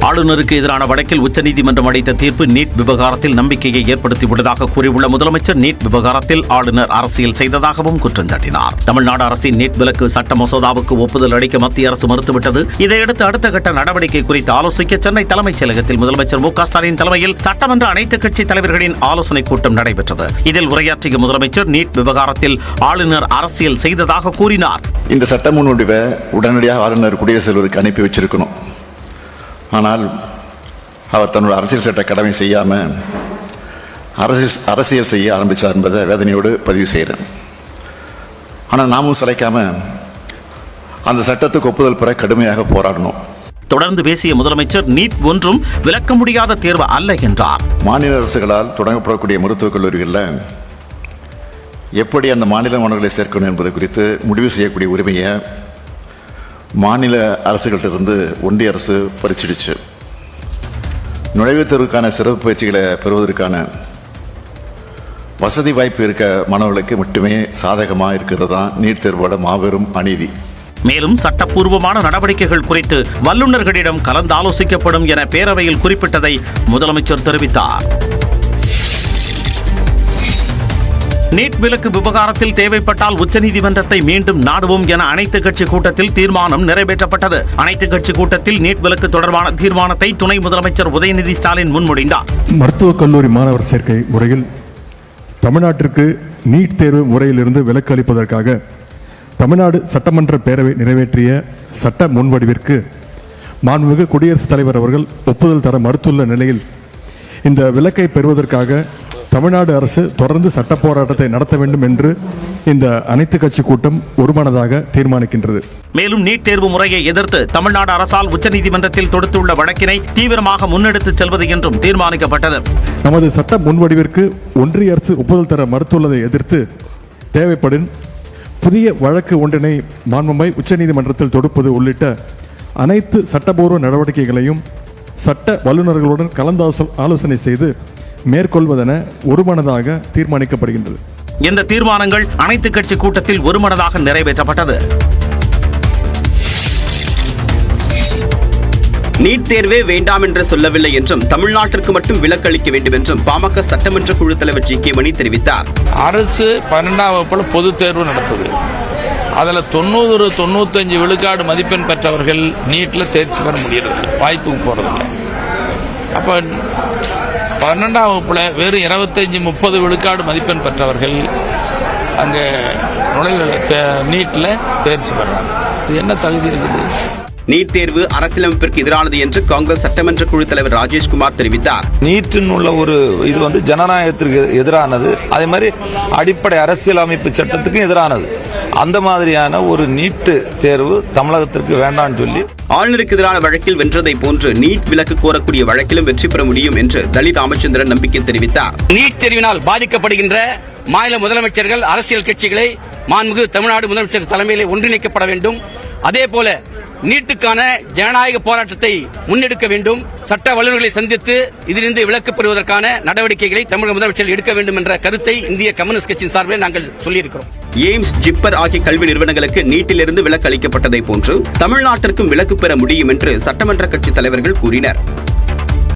ஆளுநருக்கு எதிரான வழக்கில் உச்சநீதிமன்றம் அளித்த தீர்ப்பு நீட் விவகாரத்தில் நம்பிக்கையை ஏற்படுத்தியுள்ளதாக கூறியுள்ள முதலமைச்சர் நீட் விவகாரத்தில் ஆளுநர் அரசியல் செய்ததாகவும் குற்றம் சாட்டினார். தமிழ்நாடு அரசின் நீட் விலக்கு சட்ட மசோதாவுக்கு ஒப்புதல் அளிக்க மத்திய அரசு மறுத்துவிட்டது. இதையடுத்து அடுத்த கட்ட நடவடிக்கை குறித்து ஆலோசிக்க சென்னை தலைமைச் செயலகத்தில் முதலமைச்சர் மு க ஸ்டாலின் தலைமையில் சட்டமன்ற அனைத்துக் கட்சி தலைவர்களின் ஆலோசனைக் கூட்டம் நடைபெற்றது. இதில் உரையாற்றிய முதலமைச்சர் நீட் விவகாரத்தில் ஆளுநர் அரசியல் செய்ததாக கூறினார். இந்த சட்ட முன்வடிவை உடனடியாக ஆளுநர் குடியரசுத் தலைவருக்கு அனுப்பி வச்சிருக்கணும். ஆனால் அவர் தன்னோட அரசியல் சட்ட கடமை செய்யாமல் அரசியல் செய்ய ஆரம்பித்தார் என்பதை வேதனையோடு பதிவு செய்கிறேன். ஆனால் நாமும் சளைக்காம அந்த சட்டத்துக்கு ஒப்புதல் பெற கடுமையாக போராடணும். தொடர்ந்து பேசிய முதலமைச்சர் நீட் ஒன்றும் விலக்க முடியாத தேர்வு அல்ல என்றார். மாநில அரசுகளால் தொடங்கப்படக்கூடிய மருத்துவக் கல்லூரிகளில் எப்படி அந்த மாநில மாணவர்களை சேர்க்கணும் என்பது குறித்து முடிவு செய்யக்கூடிய உரிமையை மாநில அரசுகளிலிருந்து ஒன்றிய அரசு பறிச்சிடுச்சு. நுழைவுத் தேர்வுக்கான சிறப்பு பயிற்சிகளை பெறுவதற்கான வசதி வாய்ப்பு இருக்க மாணவர்களுக்கு மட்டுமே சாதகமாக இருக்கிறது தான் நீட் தேர்வோட மாபெரும் அநீதி. மேலும் சட்டப்பூர்வமான நடவடிக்கைகள் குறித்து வல்லுநர்களிடம் கலந்தாலோசிக்கப்படும் என பேரவையில் குறிப்பிட்டதை முதலமைச்சர் தெரிவித்தார். நீட் விலக்கு விவகாரத்தில் தேவைப்பட்டால் உச்சநீதிமன்றத்தை மீண்டும் நாடுவோம் என அனைத்துக் கட்சி கூட்டத்தில் தீர்மானம் நிறைவேற்றப்பட்டது. அனைத்துக் கட்சி கூட்டத்தில் நீட் விலக்கு தொடர்பான தீர்மானத்தை துணை முதலமைச்சர் உதயநிதி ஸ்டாலின் முன்மொழிந்தார். மருத்துவக் கல்லூரி மாணவர் சேர்க்கை முறையில் தமிழ்நாட்டிற்கு நீட் தேர்வு முறையிலிருந்து விலக்கு அளிப்பதற்காக தமிழ்நாடு சட்டமன்ற பேரவை நிறைவேற்றிய சட்ட முன்வடிவிற்கு மாண்புமிகு குடியரசுத் தலைவர் அவர்கள் ஒப்புதல் தர மறுத்துள்ள நிலையில் இந்த விலக்கை பெறுவதற்காக தமிழ்நாடு அரசு தொடர்ந்து சட்ட போராட்டத்தை நடத்த வேண்டும் என்று இந்த அனைத்து கட்சி கூட்டம் ஒருமனதாக தீர்மானிக்கின்றது. மேலும் நீட் தேர்வு முறையை எதிர்த்து தமிழ்நாடு அரசால் உச்சநீதிமன்றத்தில் தொடுத்துள்ள வழக்கினை தீவிரமாக முன்னெடுத்துச் செல்வது என்றும் தீர்மானிக்கப்பட்டது. நமது சட்ட முன்வடிவிற்கு ஒன்றிய அரசு ஒப்புதல் தர மறுத்துள்ளதை எதிர்த்து தேவைப்படும் புதிய வழக்கு ஒன்றினை மாண்புமிகு உச்சநீதிமன்றத்தில் தொடுப்பது உள்ளிட்ட அனைத்து சட்டபூர்வ நடவடிக்கைகளையும் சட்ட வல்லுநர்களுடன் கலந்து ஆலோசனை செய்து மேற்கொள்வதென ஒருமனதாக தீர்மானிக்கப்படுகின்றது. இந்த தீர்மானங்கள் அனைத்து கட்சி கூட்டத்தில் ஒருமனதாக நிறைவேற்றப்பட்டது. நீட் தேர்வே வேண்டாம் என்று சொல்லவில்லை என்றும் தமிழ்நாட்டிற்கு மட்டும் விலக்கு அளிக்க வேண்டும் என்றும் பாமக சட்டமன்ற குழு தலைவர் ஜி.கே. மணி தெரிவித்தார். அரசு 12ஆம் வகுப்புல பொது தேர்வு நடத்துது. அதில் 90-95 விழுக்காடு மதிப்பெண் பெற்றவர்கள் நீட்ல தேர்ச்சி பெற முடியறதில்லை, வாய்ப்புக்கு போறதில்லை. அப்ப 12ஆம் வகுப்புல வெறும் 25-30 விழுக்காடு மதிப்பெண் பெற்றவர்கள் அங்கே நீட்ல தேர்ச்சி பெறாங்க. இது என்ன தகுதி இருக்குது? நீட் தேர்வு அரசியலமைப்பிற்கு எதிரானது என்று காங்கிரஸ் சட்டமன்ற குழு தலைவர் ராஜேஷ்குமார் தெரிவித்தார். நீட்டின் உள்ள ஒரு இது ஜனநாயகத்திற்கு எதிரானது, அதே மாதிரி அடிப்படை அரசியலமைப்பு சட்டத்துக்கும் எதிரானது. அந்த மாதிரியான ஒரு நீட் தேர்வு தமிழகத்திற்கு வேண்டாம்னு சொல்லி ஆளுநருக்கு எதிரான வழக்கில் வென்றதை போன்று நீட் விலக்கு கோரக்கூடிய வழக்கிலும் வெற்றி பெற முடியும் என்று தலித் ராமச்சந்திரன் நம்பிக்கை தெரிவித்தார். நீட் தேர்வினால் பாதிக்கப்படுகின்ற மாநில முதலமைச்சர்கள், அரசியல் கட்சிகளை மாண்புமிகு தமிழ்நாடு முதலமைச்சர் தலைமையிலே ஒன்றிணைக்கப்பட வேண்டும். அதே போல நீட்டுக்கான ஜனநாயக போராட்டத்தை முன்னெடுக்க வேண்டும். சட்ட வல்லுநர்களை சந்தித்து இதிலிருந்து விலக்கு பெறுவதற்கான நடவடிக்கைகளை தமிழக முதலமைச்சர் எடுக்க வேண்டும் என்ற கருத்தை இந்திய கம்யூனிஸ்ட் கட்சியின் சார்பில் நாங்கள் சொல்லியிருக்கிறோம். எய்ம்ஸ், ஜிப்பர் ஆகிய கல்வி நிறுவனங்களுக்கு நீட்டிலிருந்து விலக்கு அளிக்கப்பட்டதை போன்று தமிழ்நாட்டிற்கும் விலக்கு பெற முடியும் என்று சட்டமன்ற கட்சி தலைவர்கள் கூறினர்.